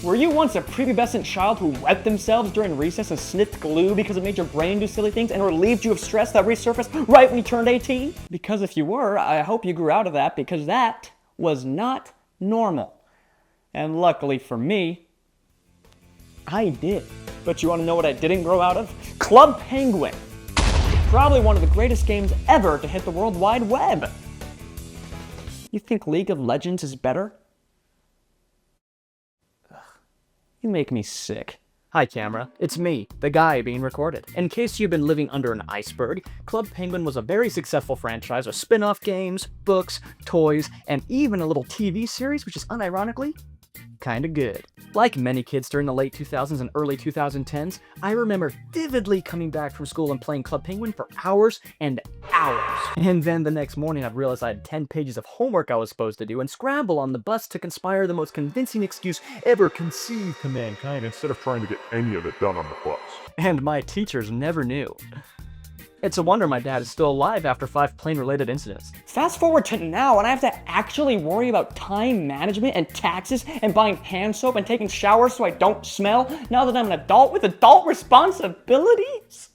Were you once a prepubescent child who wet themselves during recess and sniffed glue because it made your brain do silly things and relieved you of stress that resurfaced right when you turned 18? Because if you were, I hope you grew out of that, because that was not normal. And luckily for me, I did. But you want to know what I didn't grow out of? Club Penguin. Probably one of the greatest games ever to hit the World Wide Web. You think League of Legends is better? Ugh, you make me sick. Hi camera, it's me, the guy being recorded. In case you've been living under an iceberg, Club Penguin was a very successful franchise with spin-off games, books, toys, and even a little TV series, which is unironically kinda good. Like many kids during the late 2000s and early 2010s, I remember vividly coming back from school and playing Club Penguin for hours and hours. And then the next morning I'd realize I had 10 pages of homework I was supposed to do and scramble on the bus to conspire the most convincing excuse ever conceived to mankind instead of trying to get any of it done on the bus. And my teachers never knew. It's a wonder my dad is still alive after 5 plane-related incidents. Fast forward to now, and I have to actually worry about time management and taxes and buying hand soap and taking showers so I don't smell now that I'm an adult with adult responsibilities?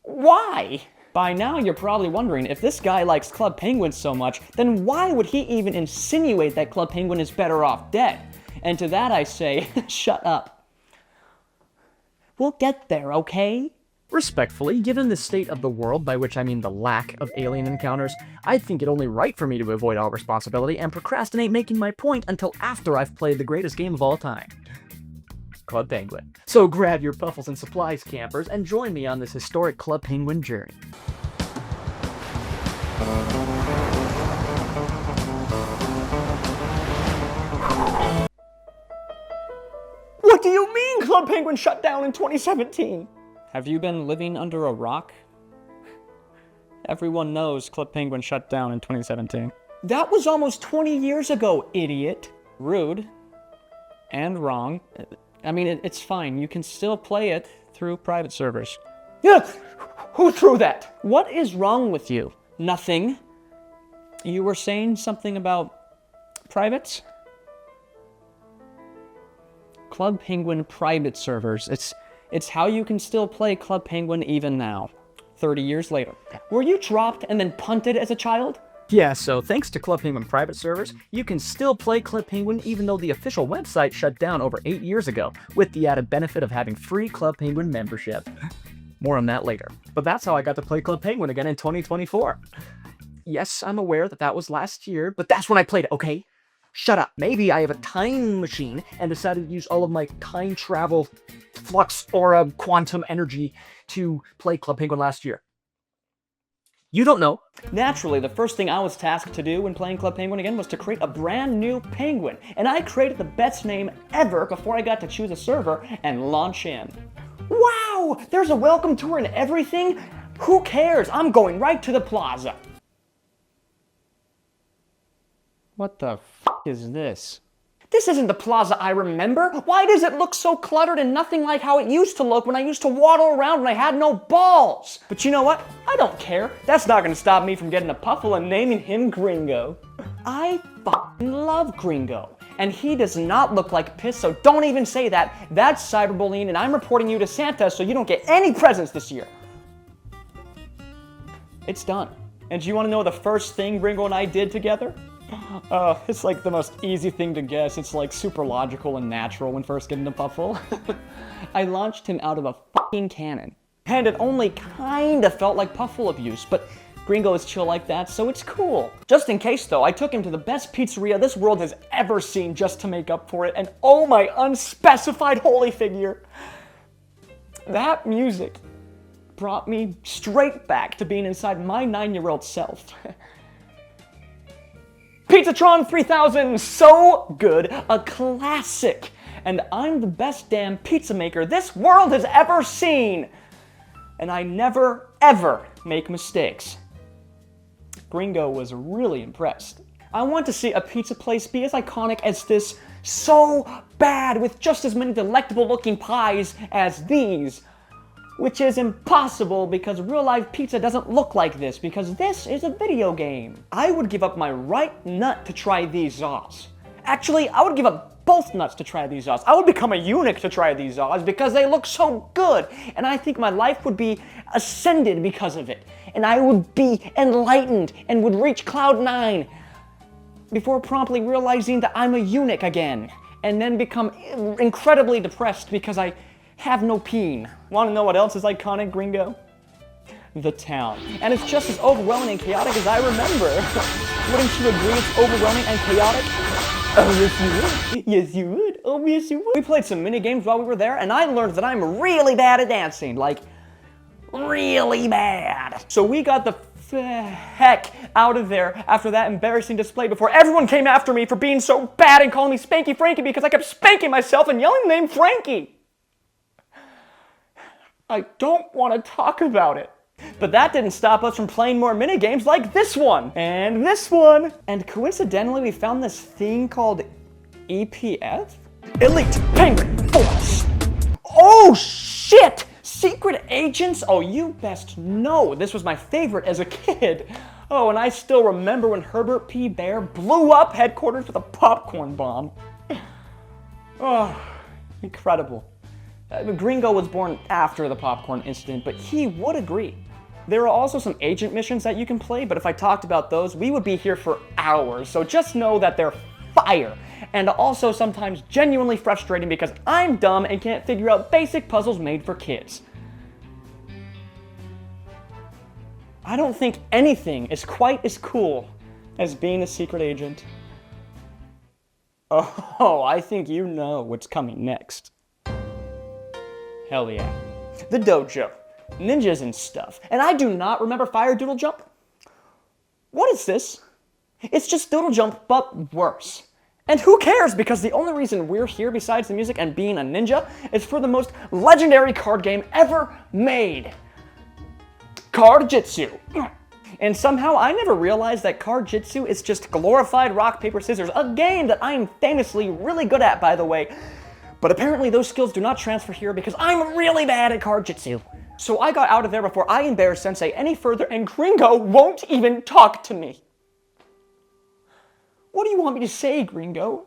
Why? By now, you're probably wondering, if this guy likes Club Penguin so much, then why would he even insinuate that Club Penguin is better off dead? And to that I say, shut up. We'll get there, okay? Respectfully, given the state of the world, by which I mean the lack of alien encounters, I think it only right for me to avoid all responsibility and procrastinate making my point until after I've played the greatest game of all time. Club Penguin. So grab your puffles and supplies, campers, and join me on this historic Club Penguin journey. What do you mean Club Penguin shut down in 2017? Have you been living under a rock? Everyone knows Club Penguin shut down in 2017. That was almost 20 years ago, idiot. Rude. And wrong. I mean, it's fine. You can still play it through private servers. Yeah, who threw that? What is wrong with you? Nothing. You were saying something about privates? Club Penguin private servers. It's how you can still play Club Penguin even now, 30 years later. Were you dropped and then punted as a child? Yeah, so thanks to Club Penguin private servers, you can still play Club Penguin even though the official website shut down over 8 years ago, with the added benefit of having free Club Penguin membership. More on that later. But that's how I got to play Club Penguin again in 2024. Yes, I'm aware that was last year, but that's when I played it, okay? Shut up. Maybe I have a time machine and decided to use all of my time travel, flux, aura, quantum energy to play Club Penguin last year. You don't know. Naturally, the first thing I was tasked to do when playing Club Penguin again was to create a brand new penguin. And I created the best name ever before I got to choose a server and launch in. Wow! There's a welcome tour and everything? Who cares? I'm going right to the plaza. What the f*** is this? This isn't the plaza I remember. Why does it look so cluttered and nothing like how it used to look when I used to waddle around when I had no balls? But you know what? I don't care. That's not gonna stop me from getting a puffle and naming him Gringo. I f***ing love Gringo. And he does not look like piss, so don't even say that. That's cyberbullying and I'm reporting you to Santa so you don't get any presents this year. It's done. And do you wanna know the first thing Gringo and I did together? It's like the most easy thing to guess. It's like super logical and natural when first getting a puffle. I launched him out of a fucking cannon. And it only kinda felt like puffle abuse, but Gringo is chill like that, so it's cool. Just in case though, I took him to the best pizzeria this world has ever seen just to make up for it, and oh my unspecified holy figure. That music brought me straight back to being inside my 9-year-old self. Pizzatron 3000, so good, a classic. And I'm the best damn pizza maker this world has ever seen. And I never, ever make mistakes. Gringo was really impressed. I want to see a pizza place be as iconic as this, so bad, with just as many delectable looking pies as these. Which is impossible because real life pizza doesn't look like this, because this is a video game. I would give up my right nut to try these sauce. Actually, I would give up both nuts to try these Oz. I would become a eunuch to try these Oz because they look so good. And I think my life would be ascended because of it. And I would be enlightened and would reach cloud 9 before promptly realizing that I'm a eunuch again. And then become incredibly depressed because I have no peen. Want to know what else is iconic, gringo? The town. And it's just as overwhelming and chaotic as I remember. Wouldn't you agree it's overwhelming and chaotic? Oh, yes you would. Yes you would. Oh, yes you would. We played some mini games while we were there, and I learned that I'm really bad at dancing. Like, really bad. So we got the heck out of there after that embarrassing display before everyone came after me for being so bad and calling me Spanky Frankie because I kept spanking myself and yelling the name Frankie. I don't want to talk about it. But that didn't stop us from playing more minigames like this one, and this one. And coincidentally, we found this thing called EPF? Elite Penguin Force. Oh, shit! Secret agents? Oh, you best know. This was my favorite as a kid. Oh, and I still remember when Herbert P. Bear blew up headquarters with a popcorn bomb. Oh, incredible. Gringo was born after the popcorn incident, but he would agree. There are also some agent missions that you can play, but if I talked about those, we would be here for hours, so just know that they're fire. And also sometimes genuinely frustrating because I'm dumb and can't figure out basic puzzles made for kids. I don't think anything is quite as cool as being a secret agent. Oh, I think you know what's coming next. Hell yeah. The dojo. Ninjas and stuff. And I do not remember Fire Doodle Jump. What is this? It's just Doodle Jump, but worse. And who cares, because the only reason we're here besides the music and being a ninja is for the most legendary card game ever made. Card Jitsu. And somehow I never realized that Card Jitsu is just glorified rock, paper, scissors, a game that I am famously really good at, by the way. But apparently those skills do not transfer here because I'm really bad at Card Jitsu. So I got out of there before I embarrassed Sensei any further, and Gringo won't even talk to me. What do you want me to say, Gringo?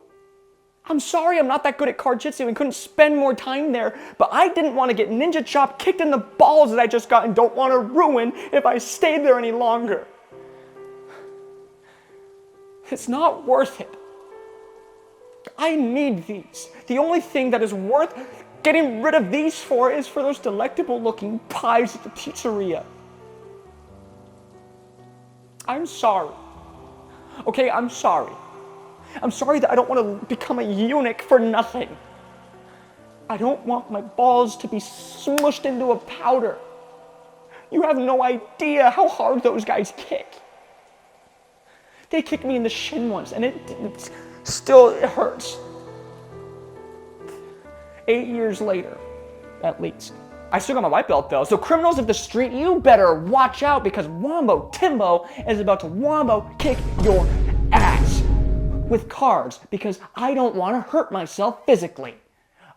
I'm sorry I'm not that good at Card Jitsu and couldn't spend more time there, but I didn't want to get Ninja Chop kicked in the balls that I just got and don't want to ruin if I stayed there any longer. It's not worth it. I need these. The only thing that is worth getting rid of these for is for those delectable looking pies at the pizzeria. I'm sorry. Okay, I'm sorry. I'm sorry that I don't want to become a eunuch for nothing. I don't want my balls to be smushed into a powder. You have no idea how hard those guys kick. They kicked me in the shin once and it still hurts. 8 years later, at least. I still got my white belt though, so criminals of the street, you better watch out because Wombo Timbo is about to Wombo kick your ass with cards because I don't want to hurt myself physically,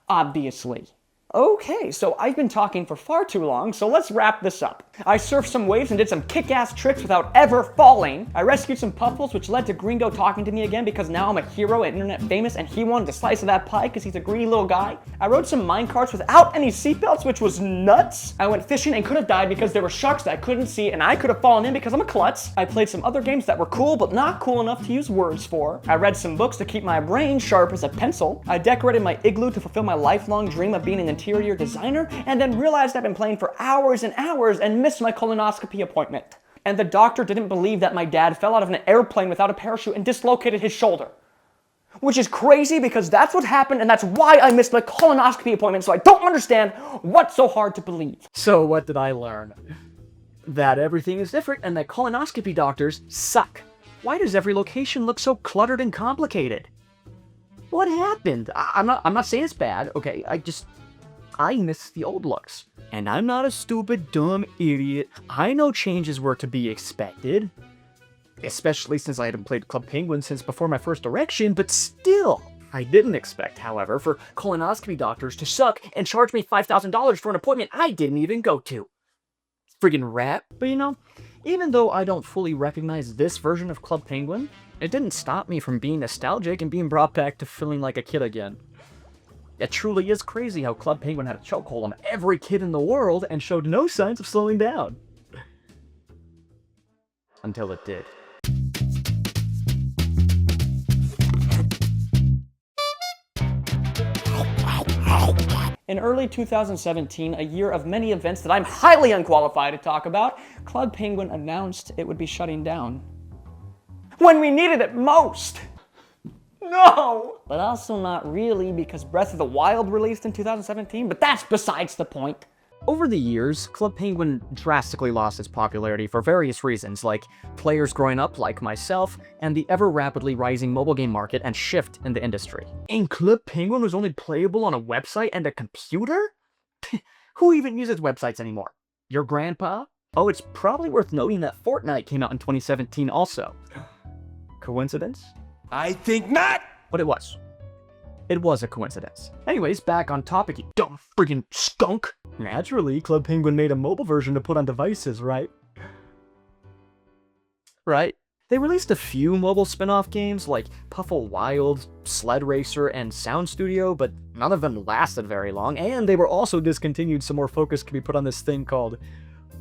obviously. Okay, so I've been talking for far too long, so let's wrap this up. I surfed some waves and did some kick-ass tricks without ever falling. I rescued some puffles, which led to Gringo talking to me again because now I'm a hero and internet famous and he wanted a slice of that pie because he's a greedy little guy. I rode some minecarts without any seatbelts, which was nuts. I went fishing and could have died because there were sharks that I couldn't see and I could have fallen in because I'm a klutz. I played some other games that were cool but not cool enough to use words for. I read some books to keep my brain sharp as a pencil. I decorated my igloo to fulfill my lifelong dream of being an interior designer, and then realized I've been playing for hours and hours and missed my colonoscopy appointment. And the doctor didn't believe that my dad fell out of an airplane without a parachute and dislocated his shoulder. Which is crazy because that's what happened and that's why I missed my colonoscopy appointment, so I don't understand what's so hard to believe. So what did I learn? That everything is different and that colonoscopy doctors suck. Why does every location look so cluttered and complicated? What happened? I'm not saying it's bad, okay? I miss the old looks. And I'm not a stupid, dumb idiot. I know changes were to be expected. Especially since I hadn't played Club Penguin since before my first erection, but still. I didn't expect, however, for colonoscopy doctors to suck and charge me $5,000 for an appointment I didn't even go to. Friggin' rat. But you know, Even though I don't fully recognize this version of Club Penguin, it didn't stop me from being nostalgic and being brought back to feeling like a kid again. It truly is crazy how Club Penguin had a chokehold on every kid in the world and showed no signs of slowing down. Until it did. In early 2017, a year of many events that I'm highly unqualified to talk about, Club Penguin announced it would be shutting down. When we needed it most! No! But also not really, because Breath of the Wild released in 2017, but that's besides the point. Over the years, Club Penguin drastically lost its popularity for various reasons, like players growing up like myself, and the ever-rapidly rising mobile game market and shift in the industry. And Club Penguin was only playable on a website and a computer? Who even uses websites anymore? Your grandpa? Oh, it's probably worth noting that Fortnite came out in 2017 also. Coincidence? I think not! But it was. It was a coincidence. Anyways, back on topic, you dumb friggin' skunk! Naturally, Club Penguin made a mobile version to put on devices, right? Right? They released a few mobile spin-off games like Puffle Wild, Sled Racer, and Sound Studio, but none of them lasted very long, and they were also discontinued so more focus could be put on this thing called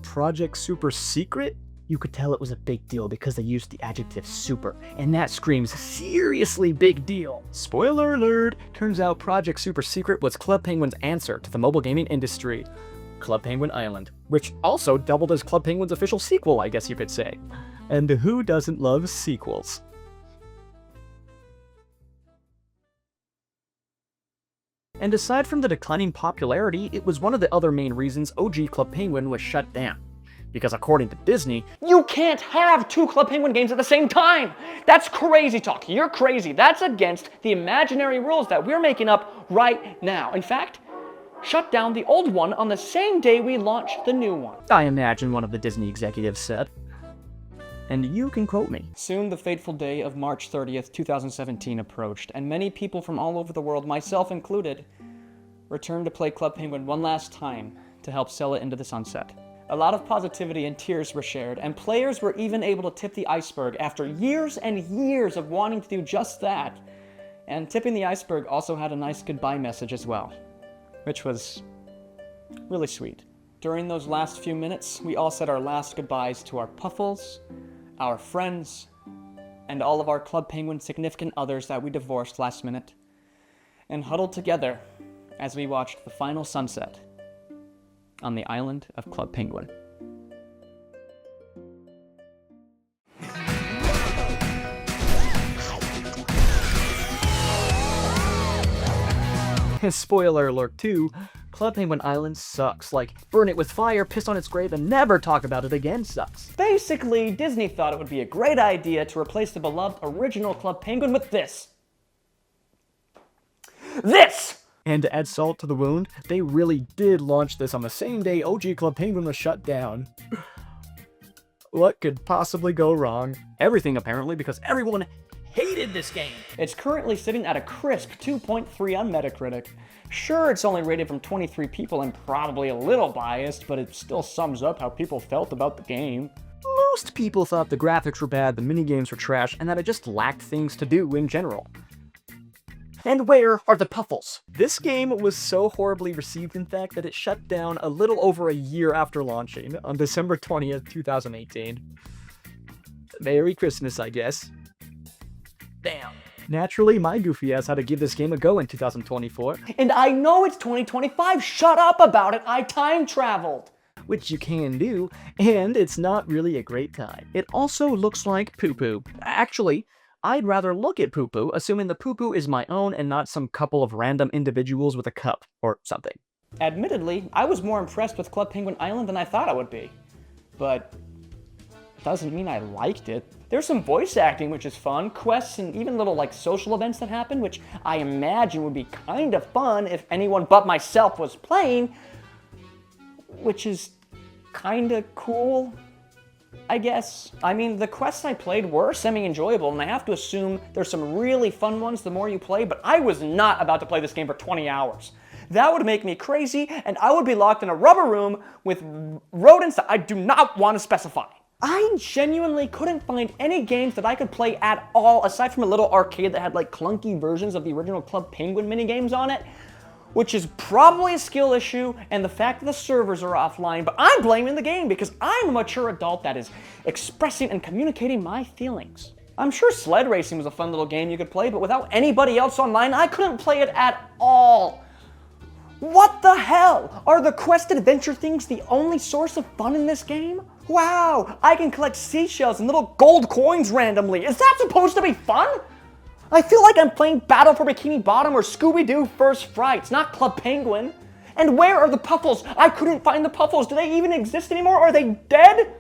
Project Super Secret? You could tell it was a big deal because they used the adjective super, and that screams seriously big deal. Spoiler alert! Turns out Project Super Secret was Club Penguin's answer to the mobile gaming industry. Club Penguin Island, which also doubled as Club Penguin's official sequel, I guess you could say. And who doesn't love sequels? And aside from the declining popularity, it was one of the other main reasons OG Club Penguin was shut down. Because according to Disney, You can't have two Club Penguin games at the same time! That's crazy talk. You're crazy. That's against the imaginary rules that we're making up right now. In fact, shut down the old one on the same day we launch the new one. I imagine one of the Disney executives said. And you can quote me. Soon the fateful day of March 30th, 2017 approached, and many people from all over the world, myself included, returned to play Club Penguin one last time to help sell it into the sunset. A lot of positivity and tears were shared, and players were even able to tip the iceberg after years and years of wanting to do just that. And tipping the iceberg also had a nice goodbye message as well, which was really sweet. During those last few minutes, we all said our last goodbyes to our Puffles, our friends, and all of our Club Penguin significant others that we divorced last minute, and huddled together as we watched the final sunset on the island of Club Penguin. Spoiler alert too, Club Penguin Island sucks. Like, burn it with fire, piss on its grave, and never talk about it again sucks. Basically, Disney thought it would be a great idea to replace the beloved original Club Penguin with this. This! And to add salt to the wound, they really did launch this on the same day OG Club Penguin was shut down. What could possibly go wrong? Everything apparently, because everyone hated this game. It's currently sitting at a crisp 2.3 on Metacritic. Sure, it's only rated from 23 people and probably a little biased, but it still sums up how people felt about the game. Most people thought the graphics were bad, the minigames were trash, and that it just lacked things to do in general. And where are the Puffles? This game was so horribly received, in fact, that it shut down a little over a year after launching, on December 20th, 2018. Merry Christmas, I guess. Damn. Naturally, my goofy ass had to give this game a go in 2024. And I know it's 2025, shut up about it, I time traveled! Which you can do, and it's not really a great time. It also looks like poo-poo. Actually, I'd rather look at poo-poo, assuming the poo-poo is my own and not some couple of random individuals with a cup, or something. Admittedly, I was more impressed with Club Penguin Island than I thought I would be. But doesn't mean I liked it. There's some voice acting, which is fun, quests, and even little like social events that happen, which I imagine would be kind of fun if anyone but myself was playing, which is kind of cool, I guess. I mean, the quests I played were semi-enjoyable, and I have to assume there's some really fun ones the more you play, but I was not about to play this game for 20 hours. That would make me crazy, and I would be locked in a rubber room with rodents that I do not want to specify. I genuinely couldn't find any games that I could play at all, aside from a little arcade that had like clunky versions of the original Club Penguin minigames on it, which is probably a skill issue and the fact that the servers are offline, but I'm blaming the game because I'm a mature adult that is expressing and communicating my feelings. I'm sure sled racing was a fun little game you could play, but without anybody else online, I couldn't play it at all. What the hell? Are the quest adventure things the only source of fun in this game? Wow, I can collect seashells and little gold coins randomly. Is that supposed to be fun? I feel like I'm playing Battle for Bikini Bottom or Scooby-Doo First Frights, not Club Penguin. And where are the Puffles? I couldn't find the Puffles. Do they even exist anymore? Are they dead?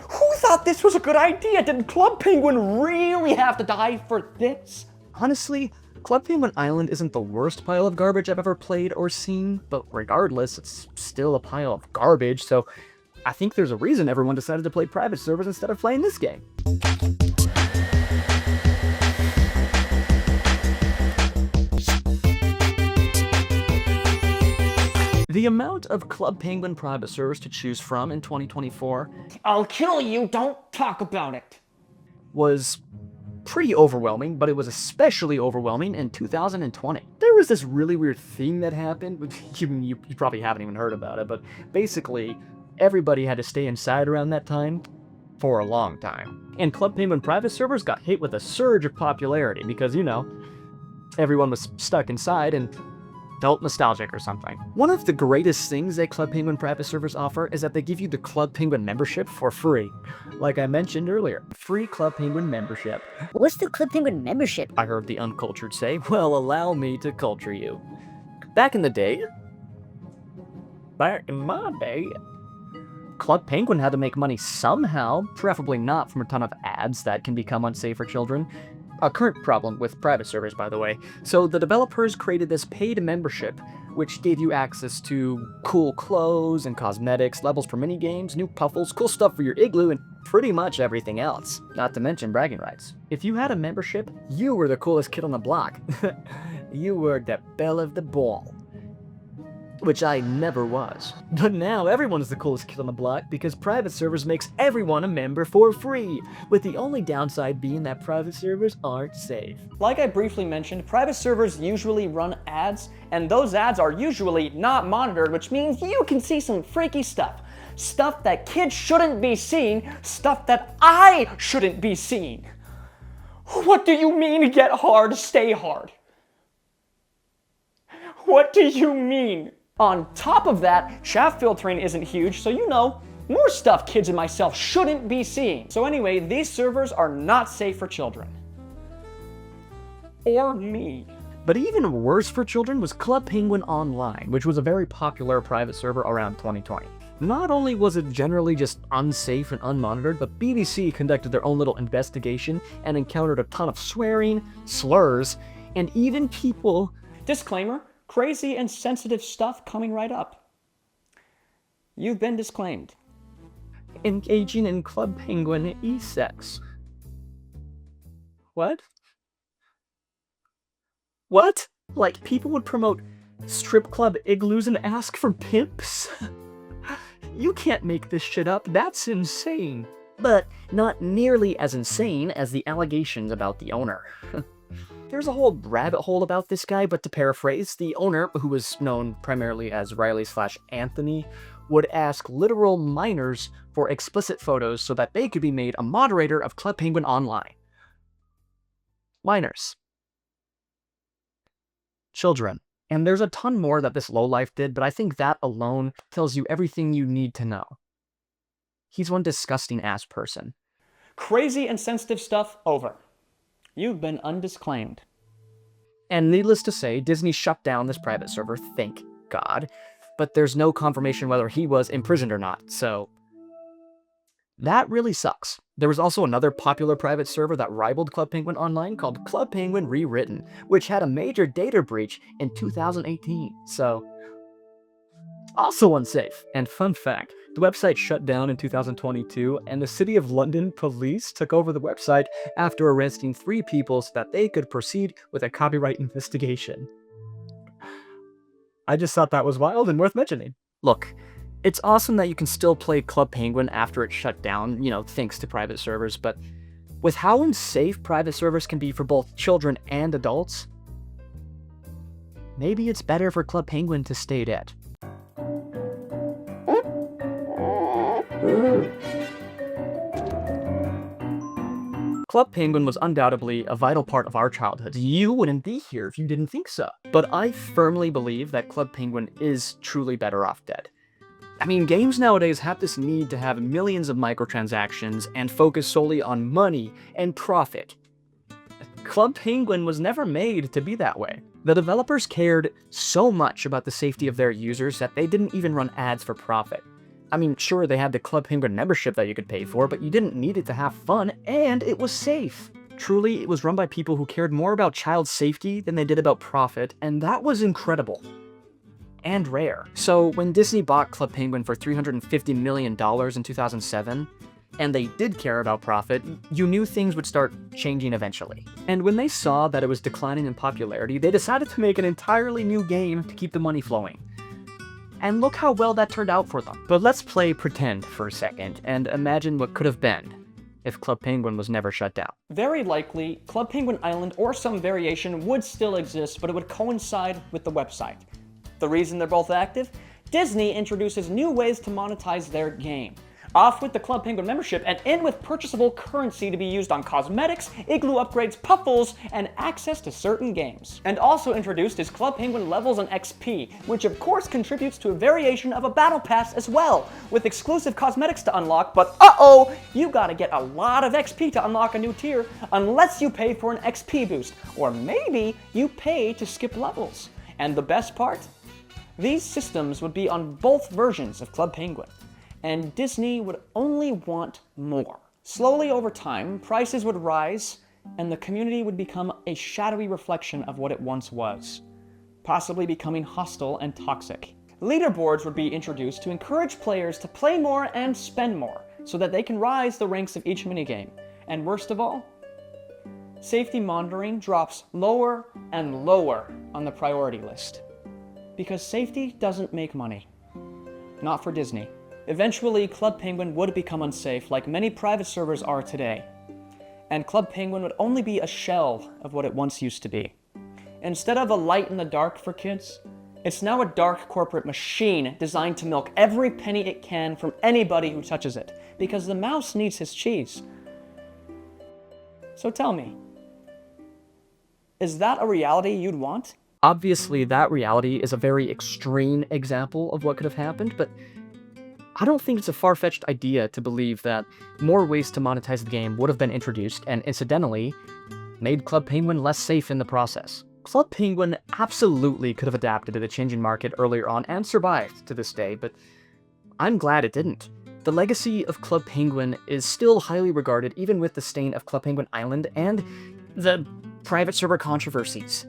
Who thought this was a good idea? Did Club Penguin really have to die for this? Honestly, Club Penguin Island isn't the worst pile of garbage I've ever played or seen, but regardless, it's still a pile of garbage, so I think there's a reason everyone decided to play private servers instead of playing this game. The amount of Club Penguin private servers to choose from in 2024 I'll kill you, don't talk about it. was pretty overwhelming, but it was especially overwhelming in 2020. There was this really weird thing that happened. You probably haven't even heard about it, but basically, everybody had to stay inside around that time for a long time. And Club Penguin private servers got hit with a surge of popularity because, you know, everyone was stuck inside and felt nostalgic or something. One of the greatest things that Club Penguin private servers offer is that they give you the Club Penguin membership for free. Like I mentioned earlier, free Club Penguin membership. What's the Club Penguin membership? I heard the uncultured say, well, allow me to culture you. Back in my day, Club Penguin had to make money somehow, preferably not from a ton of ads that can become unsafe for children. A current problem with private servers, by the way. So the developers created this paid membership, which gave you access to cool clothes and cosmetics, levels for minigames, new puffles, cool stuff for your igloo, and pretty much everything else. Not to mention bragging rights. If you had a membership, you were the coolest kid on the block. You were the belle of the ball. Which I never was. But now everyone's the coolest kid on the block because private servers makes everyone a member for free, with the only downside being that private servers aren't safe. Like I briefly mentioned, private servers usually run ads, and those ads are usually not monitored, which means you can see some freaky stuff. Stuff that kids shouldn't be seeing, stuff that I shouldn't be seeing. What do you mean get hard, stay hard? What do you mean? On top of that, chaff filtering isn't huge, so you know, more stuff kids and myself shouldn't be seeing. So anyway, these servers are not safe for children. Or me. But even worse for children was Club Penguin Online, which was a very popular private server around 2020. Not only was it generally just unsafe and unmonitored, but BBC conducted their own little investigation and encountered a ton of swearing, slurs, and even people... Disclaimer. Crazy and sensitive stuff coming right up. You've been disclaimed. engaging in Club Penguin e-sex. What? What? Like, people would promote strip club igloos and ask for pimps? You can't make this shit up, that's insane. But not nearly as insane as the allegations about the owner. There's a whole rabbit hole about this guy, but to paraphrase, the owner, who was known primarily as Riley/Anthony, would ask literal minors for explicit photos so that they could be made a moderator of Club Penguin Online. Minors. Children. And there's a ton more that this lowlife did, but I think that alone tells you everything you need to know. He's one disgusting ass person. Crazy and sensitive stuff over. You've been undisclaimed. And needless to say, Disney shut down this private server, thank God, but there's no confirmation whether he was imprisoned or not, so that really sucks. There was also another popular private server that rivaled Club Penguin Online called Club Penguin Rewritten, which had a major data breach in 2018, so also unsafe. And fun fact, the website shut down in 2022, and the City of London police took over the website after arresting 3 people so that they could proceed with a copyright investigation. I just thought that was wild and worth mentioning. Look, It's awesome that you can still play Club Penguin after it's shut down, thanks to private servers, but with how unsafe private servers can be for both children and adults, maybe it's better for Club Penguin to stay dead. Club Penguin was undoubtedly a vital part of our childhood. You wouldn't be here if you didn't think so. But I firmly believe that Club Penguin is truly better off dead. I mean, games nowadays have this need to have millions of microtransactions and focus solely on money and profit. Club Penguin was never made to be that way. The developers cared so much about the safety of their users that they didn't even run ads for profit. I mean, sure, they had the Club Penguin membership that you could pay for, but you didn't need it to have fun, and it was safe. Truly, it was run by people who cared more about child safety than they did about profit, and that was incredible. And rare. So, when Disney bought Club Penguin for $350 million in 2007, and they did care about profit, you knew things would start changing eventually. And when they saw that it was declining in popularity, they decided to make an entirely new game to keep the money flowing. And look how well that turned out for them. But let's play pretend for a second, and imagine what could have been if Club Penguin was never shut down. Very likely, Club Penguin Island or some variation would still exist, but it would coincide with the website. The reason they're both active? Disney introduces new ways to monetize their game. Off with the Club Penguin membership and in with purchasable currency to be used on cosmetics, Igloo upgrades, puffles, and access to certain games. And also introduced is Club Penguin levels and XP, which of course contributes to a variation of a battle pass as well, with exclusive cosmetics to unlock, but you gotta get a lot of XP to unlock a new tier, unless you pay for an XP boost, or maybe you pay to skip levels. And the best part? These systems would be on both versions of Club Penguin, and Disney would only want more. Slowly over time, prices would rise, and the community would become a shadowy reflection of what it once was, possibly becoming hostile and toxic. Leaderboards would be introduced to encourage players to play more and spend more, so that they can rise the ranks of each minigame. And worst of all, safety monitoring drops lower and lower on the priority list. Because safety doesn't make money. Not for Disney. Eventually, Club Penguin would become unsafe like many private servers are today. And Club Penguin would only be a shell of what it once used to be. Instead of a light in the dark for kids, it's now a dark corporate machine designed to milk every penny it can from anybody who touches it, because the mouse needs his cheese. So tell me, is that a reality you'd want? Obviously, that reality is a very extreme example of what could have happened, but I don't think it's a far-fetched idea to believe that more ways to monetize the game would have been introduced and incidentally made Club Penguin less safe in the process. Club Penguin absolutely could have adapted to the changing market earlier on and survived to this day, but I'm glad it didn't. The legacy of Club Penguin is still highly regarded even with the stain of Club Penguin Island and the private server controversies.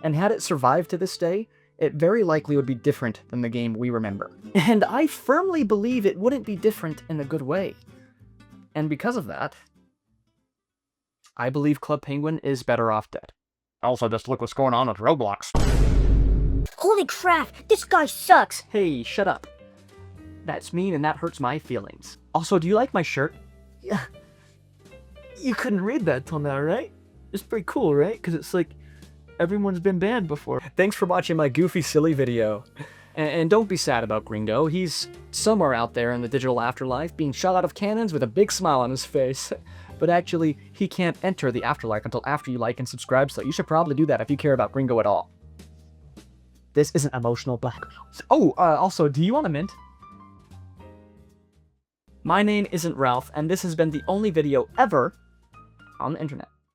And had it survived to this day, it very likely would be different than the game we remember. And I firmly believe it wouldn't be different in a good way. And because of that, I believe Club Penguin is better off dead. Also, just look what's going on with Roblox. Holy crap, this guy sucks! Hey, shut up. That's mean and that hurts my feelings. Also, do you like my shirt? Yeah. You couldn't read that till now, right? It's pretty cool, right? Because it's like, everyone's been banned before. Thanks for watching my goofy, silly video. And don't be sad about Gringo. He's somewhere out there in the digital afterlife being shot out of cannons with a big smile on his face. But actually, he can't enter the afterlife until after you like and subscribe, so you should probably do that if you care about Gringo at all. This isn't emotional blackmail. Oh, also, do you want a mint? My name isn't Ralph, and this has been the only video ever on the internet.